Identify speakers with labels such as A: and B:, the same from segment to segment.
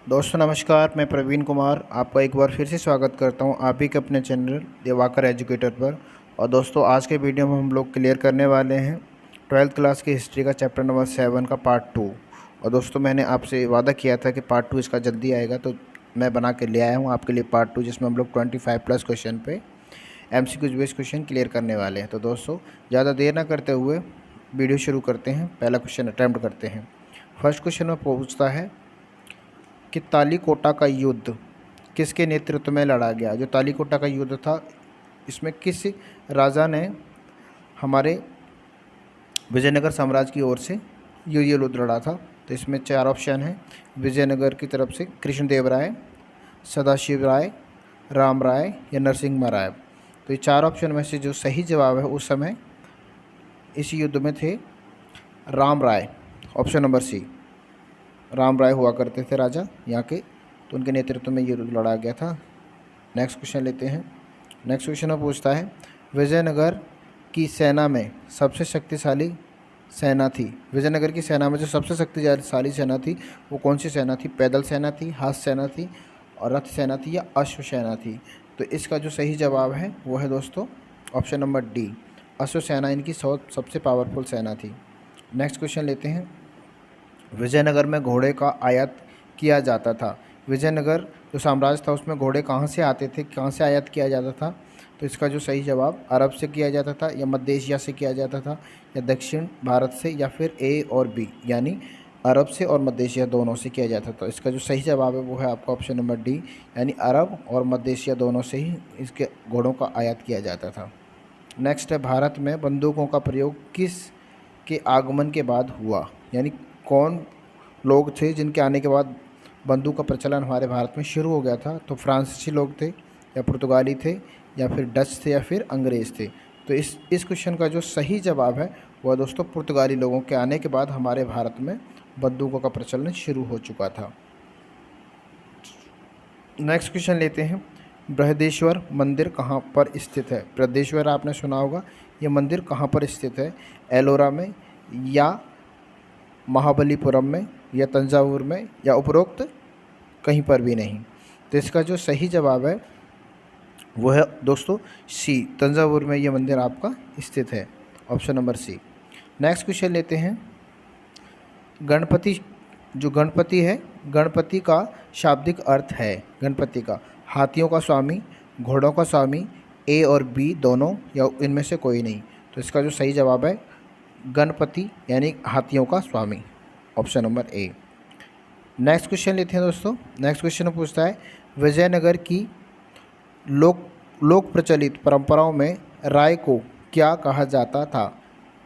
A: दोस्तों नमस्कार, मैं प्रवीण कुमार आपका एक बार फिर से स्वागत करता हूं आप ही के अपने चैनल दिवाकर एजुकेटर पर। और दोस्तों आज के वीडियो में हम लोग क्लियर करने वाले हैं 12th क्लास की हिस्ट्री का चैप्टर नंबर 7 का पार्ट 2। और दोस्तों मैंने आपसे वादा किया था कि पार्ट 2 इसका जल्दी आएगा, तो मैं बना के ले आया हूँ आपके लिए पार्ट 2, जिसमें हम लोग 25+ क्वेश्चन पे MCQ बेस्ड क्वेश्चन क्लियर करने वाले हैं। तो दोस्तों ज़्यादा देर ना करते हुए वीडियो शुरू करते हैं। पहला क्वेश्चन अटैम्प्ट करते हैं। फर्स्ट क्वेश्चन में पूछता है कि तालीकोटा का युद्ध किसके नेतृत्व में लड़ा गया। जो तालीकोटा का युद्ध था, इसमें किस राजा ने हमारे विजयनगर साम्राज्य की ओर से ये युद्ध लड़ा था। तो इसमें 4 ऑप्शन हैं। विजयनगर की तरफ से कृष्णदेव राय, सदाशिव राय, राम राय या नरसिम्हा राय। तो ये 4 ऑप्शन में से जो सही जवाब है उस समय इस युद्ध में थे राम राय। ऑप्शन नंबर सी, राम राय हुआ करते थे राजा यहाँ के, तो उनके नेतृत्व में ये युद्ध लड़ा गया था। नेक्स्ट क्वेश्चन लेते हैं। नेक्स्ट क्वेश्चन में पूछता है विजयनगर की सेना में सबसे शक्तिशाली सेना थी। विजयनगर की सेना में जो सबसे शक्तिशाली सेना थी वो कौन सी सेना थी। पैदल सेना थी, हाथ सेना थी और रथ सेना थी या अश्व सेना थी। तो इसका जो सही जवाब है वो है दोस्तों ऑप्शन नंबर डी, अश्व सेना इनकी सबसे पावरफुल सेना थी। नेक्स्ट क्वेश्चन लेते हैं। विजयनगर में घोड़े का आयात किया जाता था। विजयनगर जो साम्राज्य था उसमें घोड़े कहाँ से आते थे, कहाँ से आयात किया जाता था। तो इसका जो सही जवाब अरब से किया जाता था या मध्य एशिया से किया जाता था या दक्षिण भारत से, या फिर ए और बी यानी अरब से और मध्य एशिया दोनों से किया जाता था। इसका जो सही जवाब है वो है आपका ऑप्शन नंबर डी, यानी अरब और मध्य एशिया दोनों से ही इसके घोड़ों का आयात किया जाता था। नेक्स्ट है भारत में बंदूकों का प्रयोग किस के आगमन के बाद हुआ, यानी कौन लोग थे जिनके आने के बाद बंदूक का प्रचलन हमारे भारत में शुरू हो गया था। तो फ्रांसीसी लोग थे या पुर्तगाली थे या फिर डच थे या फिर अंग्रेज़ थे। तो इस क्वेश्चन का जो सही जवाब है वह दोस्तों पुर्तगाली लोगों के आने के बाद हमारे भारत में बंदूकों का प्रचलन शुरू हो चुका था। नेक्स्ट क्वेश्चन लेते हैं। बृहदेश्वर मंदिर कहाँ पर स्थित है। बृहदेश्वर आपने सुना होगा, ये मंदिर कहाँ पर स्थित है। एलोरा में या महाबलीपुरम में या तंजावुर में या उपरोक्त कहीं पर भी नहीं। तो इसका जो सही जवाब है वो है दोस्तों सी, तंजावुर में ये मंदिर आपका स्थित है। Option number C. Next question लेते हैं। गणपति, जो गणपति है, गणपति का शाब्दिक अर्थ है गणपति का हाथियों का स्वामी, घोड़ों का स्वामी, ए और बी दोनों या इनमें से कोई नहीं। तो इसका जो सही जवाब है गणपति यानी हाथियों का स्वामी, option number A. Next question लेते हैं दोस्तों। नेक्स्ट क्वेश्चन में पूछता है विजयनगर की लोक प्रचलित परंपराओं में राय को क्या कहा जाता था।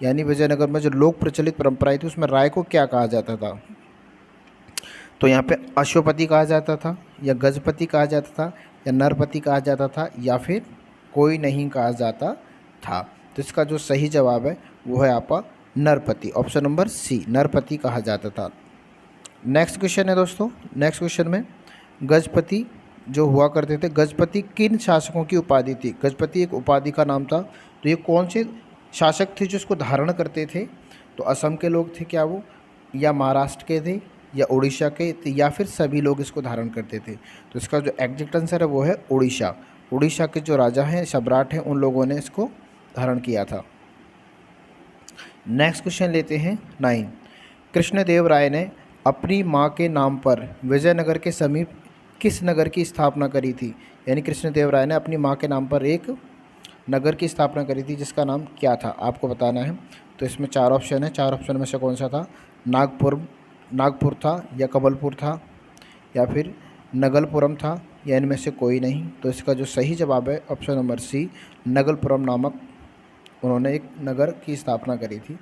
A: यानी विजयनगर में जो लोक प्रचलित परंपराएं थी उसमें राय को क्या कहा जाता था। तो यहाँ पे अश्वपति कहा जाता था या गजपति कहा जाता था या नरपति कहा जाता था या फिर कोई नहीं कहा जाता था। तो इसका जो सही जवाब है वो है आपका नरपति, ऑप्शन नंबर सी, नरपति कहा जाता था। नेक्स्ट क्वेश्चन है दोस्तों। नेक्स्ट क्वेश्चन में गजपति जो हुआ करते थे, गजपति किन शासकों की उपाधि थी। गजपति एक उपाधि का नाम था। तो ये कौन से शासक थे जो इसको धारण करते थे। तो असम के लोग थे क्या वो, या महाराष्ट्र के थे या उड़ीसा के थे, या फिर सभी लोग इसको धारण करते थे। तो इसका जो एग्जैक्ट आंसर है वो है उड़ीसा। उड़ीसा के जो राजा हैं, सम्राट हैं, उन लोगों ने इसको धारण किया था। नेक्स्ट क्वेश्चन लेते हैं 9। कृष्णदेव राय ने अपनी मां के नाम पर विजयनगर के समीप किस नगर की स्थापना करी थी। यानी कृष्णदेव राय ने अपनी मां के नाम पर एक नगर की स्थापना करी थी जिसका नाम क्या था, आपको बताना है। तो इसमें 4 ऑप्शन है। 4 ऑप्शन में से कौन सा था। नागपुर था या कबलपुर था या फिर नगलपुरम था या इनमें से कोई नहीं। तो इसका जो सही जवाब है ऑप्शन नंबर सी, नगलपुरम नामक उन्होंने एक नगर की स्थापना करी थी।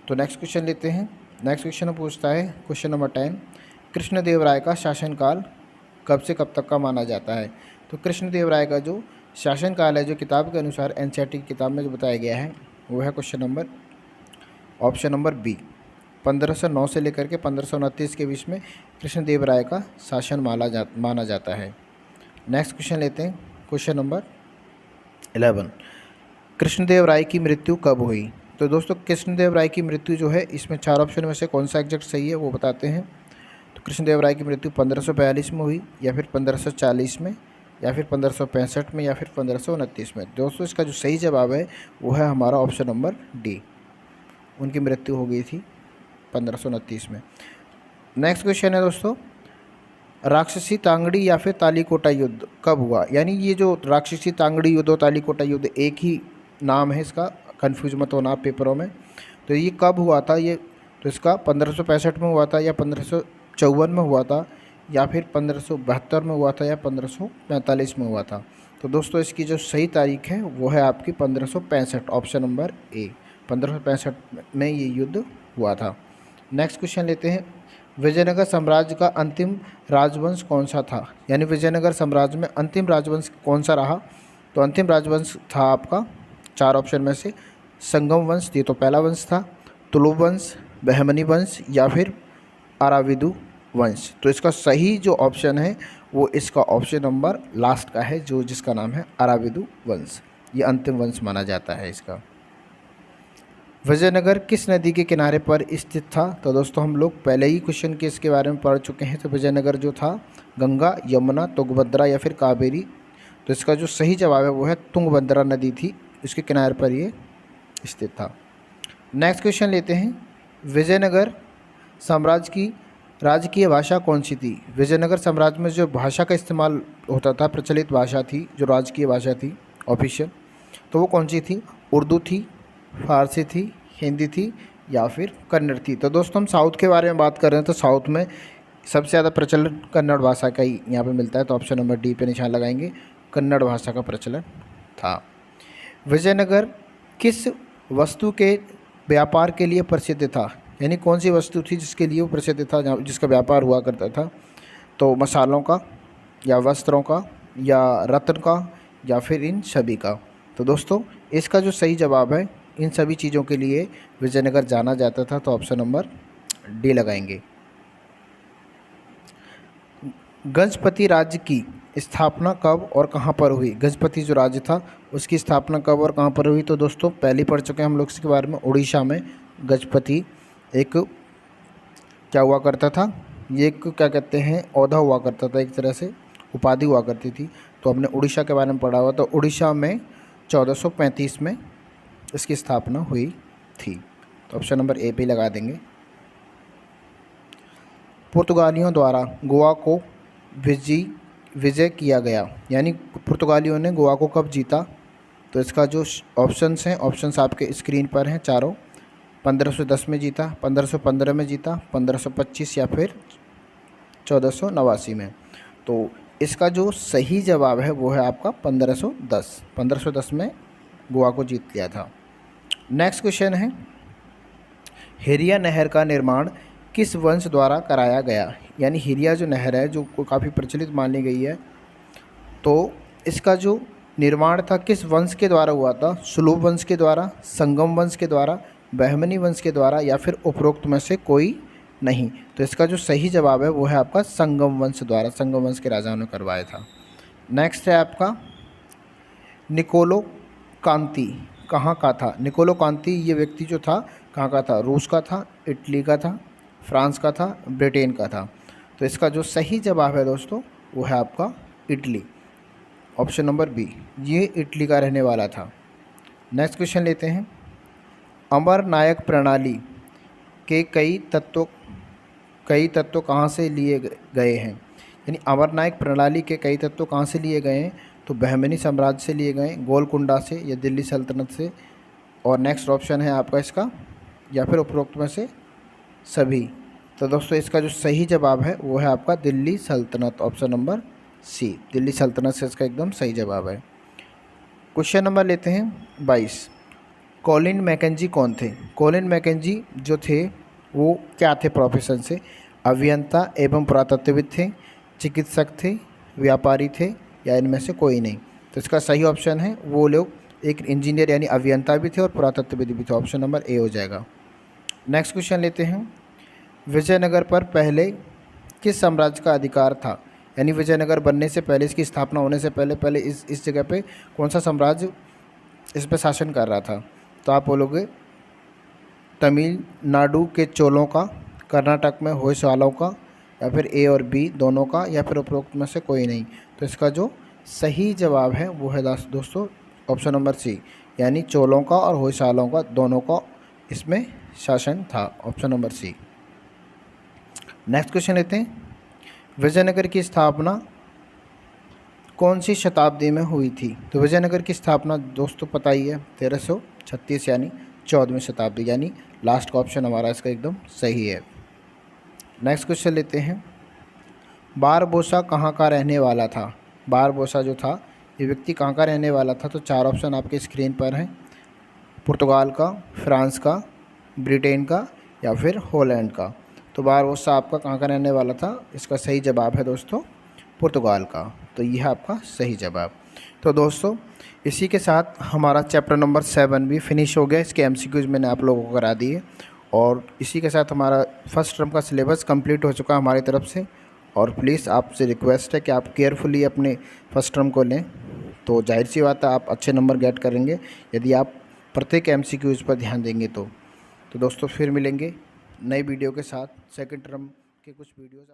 A: तो नेक्स्ट क्वेश्चन लेते हैं। नेक्स्ट क्वेश्चन में पूछता है क्वेश्चन नंबर 10। कृष्णदेव राय का शासनकाल कब से कब तक का माना जाता है। तो कृष्णदेव राय का जो शासनकाल है, जो किताब के अनुसार एनसीईआरटी की किताब में जो बताया गया है वो है question number option number B, 1509 से लेकर के 1529 के बीच में कृष्णदेव राय का शासन माना जाता है। नेक्स्ट क्वेश्चन लेते हैं। Question number 11। कृष्णदेव राय की मृत्यु कब हुई। तो दोस्तों कृष्णदेव राय की मृत्यु जो है, इसमें 4 ऑप्शन में से कौन सा एग्जैक्ट सही है वो बताते हैं। तो तो कृष्णदेवराय की मृत्यु 1542 में हुई, या फिर 1540 में, या फिर 1565 में, या फिर 1529 में। दोस्तों इसका जो सही जवाब है वो है हमारा ऑप्शन नंबर डी, उनकी मृत्यु हो गई थी 1529 में। नेक्स्ट क्वेश्चन है दोस्तों, राक्षसी तांगड़ी या फिर तालीकोटा युद्ध कब हुआ? यानी ये जो राक्षसी तांगड़ी युद्ध और तालीकोटा युद्ध एक ही नाम है इसका, कन्फ्यूज मत होना आप पेपरों में। तो ये कब हुआ था? ये तो इसका 1565 में हुआ था, या 1554 में हुआ था, या फिर 1572 में हुआ था, या 1545 में हुआ था। तो दोस्तों इसकी जो सही तारीख है वो है आपकी 1565, ऑप्शन नंबर ए, 1565 में ये युद्ध हुआ था। नेक्स्ट क्वेश्चन लेते हैं, विजयनगर साम्राज्य का अंतिम राजवंश कौन सा था? यानी विजयनगर साम्राज्य में अंतिम राजवंश कौन सा रहा? तो अंतिम राजवंश था आपका 4 ऑप्शन में से संगम वंश, ये तो पहला वंश था, तुलुप वंश, बहमनी वंश, या फिर अराविदु वंश। तो इसका सही जो ऑप्शन है वो इसका ऑप्शन नंबर लास्ट का है, जो जिसका नाम है अराविदु वंश, ये अंतिम वंश माना जाता है इसका। विजयनगर किस नदी के किनारे पर स्थित था? तो दोस्तों हम लोग पहले ही क्वेश्चन के इसके बारे में पढ़ चुके हैं। तो विजयनगर जो था गंगा, यमुना, तुंगभद्रा या फिर कावेरी। तो इसका जो सही जवाब है वो है तुंगभद्रा नदी थी, इसके किनारे पर ये स्थित था। नेक्स्ट क्वेश्चन लेते हैं, विजयनगर साम्राज्य की राजकीय भाषा कौन सी थी? विजयनगर साम्राज्य में जो भाषा का इस्तेमाल होता था, प्रचलित भाषा थी, जो राजकीय भाषा थी ऑफिशियल, तो वो कौन सी थी? उर्दू थी, फारसी थी, हिंदी थी, या फिर कन्नड़ थी। तो दोस्तों हम साउथ के बारे में बात कर रहे हैं, तो साउथ में सबसे ज़्यादा प्रचलन कन्नड़ भाषा का ही यहाँ पे मिलता है। तो ऑप्शन नंबर डी पे निशान लगाएंगे, कन्नड़ भाषा का प्रचलन था। विजयनगर किस वस्तु के व्यापार के लिए प्रसिद्ध था? यानी कौन सी वस्तु थी जिसके लिए वो प्रसिद्ध था, जिसका व्यापार हुआ करता था? तो मसालों का, या वस्त्रों का, या रत्न का, या फिर इन सभी का। तो दोस्तों इसका जो सही जवाब है, इन सभी चीज़ों के लिए विजयनगर जाना जाता था। तो ऑप्शन नंबर डी लगाएंगे। गजपति राज्य की स्थापना कब और कहाँ पर हुई? गजपति जो राज्य था उसकी स्थापना कब और कहाँ पर हुई? तो दोस्तों पहले पढ़ चुके हैं हम लोग इसके बारे में। उड़ीसा में गजपति एक क्या हुआ करता था, ये एक क्या कहते हैं ओहदा हुआ करता था, एक तरह से उपाधि हुआ करती थी। तो हमने उड़ीसा के बारे में पढ़ा हुआ। तो उड़ीसा में 1435 में इसकी स्थापना हुई थी। तो ऑप्शन नंबर ए पे लगा देंगे। पुर्तगालियों द्वारा गोवा को विजय किया गया, यानी पुर्तगालियों ने गोवा को कब जीता? तो इसका जो ऑप्शंस हैं, ऑप्शंस आपके स्क्रीन पर हैं चारों। 1510 में जीता, 1515 में जीता, 1525 या फिर 1489 में। तो इसका जो सही जवाब है वो है आपका 1510 में गोवा को जीत लिया था। नेक्स्ट क्वेश्चन है, हिरिया नहर का निर्माण किस वंश द्वारा कराया गया? यानी हिरिया जो नहर है, जो काफ़ी प्रचलित मानी गई है, तो इसका जो निर्माण था किस वंश के द्वारा हुआ था? सुलूभ वंश के द्वारा, संगम वंश के द्वारा, बहमनी वंश के द्वारा, या फिर उपरोक्त में से कोई नहीं। तो इसका जो सही जवाब है वो है आपका संगम वंश द्वारा, संगम वंश के राजाओं ने करवाया था। नेक्स्ट है आपका, निकोलो कांती कहाँ का था? निकोलो कांती ये व्यक्ति जो था कहाँ का था? रूस का था, इटली का था, फ्रांस का था, ब्रिटेन का था। तो इसका जो सही जवाब है दोस्तों वो है आपका इटली, ऑप्शन नंबर बी, ये इटली का रहने वाला था। नेक्स्ट क्वेश्चन लेते हैं, अमरनायक प्रणाली के कई तत्व कहाँ से लिए गए हैं? यानी अमरनायक प्रणाली के कई तत्व कहाँ से लिए गए हैं? तो बहमनी साम्राज्य से लिए गए, गोलकुंडा से, या दिल्ली सल्तनत से। और नेक्स्ट ऑप्शन है आपका इसका, या फिर उपरोक्त में से सभी। तो दोस्तों इसका जो सही जवाब है वो है आपका दिल्ली सल्तनत, ऑप्शन नंबर सी, दिल्ली सल्तनत से इसका एकदम सही जवाब है। क्वेश्चन नंबर लेते हैं 22, कॉलिन मैकेंजी कौन थे? कॉलिन मैकेंजी जो थे वो क्या थे प्रोफेशन से? अभियंता एवं पुरातत्वविद थे, चिकित्सक थे, व्यापारी थे, या इनमें से कोई नहीं। तो इसका सही ऑप्शन है वो लोग एक इंजीनियर यानी अभियंता भी थे और पुरातत्वविद भी थे, ऑप्शन नंबर ए हो जाएगा। नेक्स्ट क्वेश्चन लेते हैं, विजयनगर पर पहले किस साम्राज्य का अधिकार था? यानी विजयनगर बनने से पहले, इसकी स्थापना होने से पहले इस जगह पे कौन सा साम्राज्य इस पर शासन कर रहा था? तो आप बोलोगे तमिलनाडु के चोलों का, कर्नाटक में होयसालों का, या फिर ए और बी दोनों का, या फिर उपरोक्त में से कोई नहीं। तो इसका जो सही जवाब है वो है दोस्तों ऑप्शन नंबर सी, यानी चोलों का और होयसालों का दोनों का इसमें शासन था, option number C. Next question लेते हैं, विजयनगर की स्थापना कौन सी शताब्दी में हुई थी? तो विजयनगर की स्थापना दोस्तों पता ही है 1336 यानी 14वीं शताब्दी, यानी लास्ट का ऑप्शन हमारा इसका एकदम सही है। नेक्स्ट क्वेश्चन लेते हैं, बारबोसा कहाँ का रहने वाला था? बारबोसा जो था ये व्यक्ति कहाँ का रहने वाला था? तो 4 ऑप्शन आपके स्क्रीन पर हैं, पुर्तगाल का, फ्रांस का, ब्रिटेन का या फिर हॉलैंड का। तो बारबोसा आपका कहाँ का रहने वाला था? इसका सही जवाब है दोस्तों पुर्तगाल का। तो यह आपका सही जवाब। तो दोस्तों इसी के साथ हमारा चैप्टर नंबर 7 भी फिनिश हो गया। इसके एमसीक्यूज़ मैंने आप लोगों को करा दिए और इसी के साथ हमारा फर्स्ट टर्म का सिलेबस कंप्लीट हो चुका है हमारी तरफ से। और प्लीज़ आपसे रिक्वेस्ट है कि आप केयरफुली अपने फर्स्ट टर्म को लें, तो जाहिर सी बात है आप अच्छे नंबर गेट करेंगे यदि आप प्रत्येक एमसीक्यूज़ पर ध्यान देंगे। तो दोस्तों फिर मिलेंगे नई वीडियो के साथ। सेकंड टर्म के कुछ वीडियोज़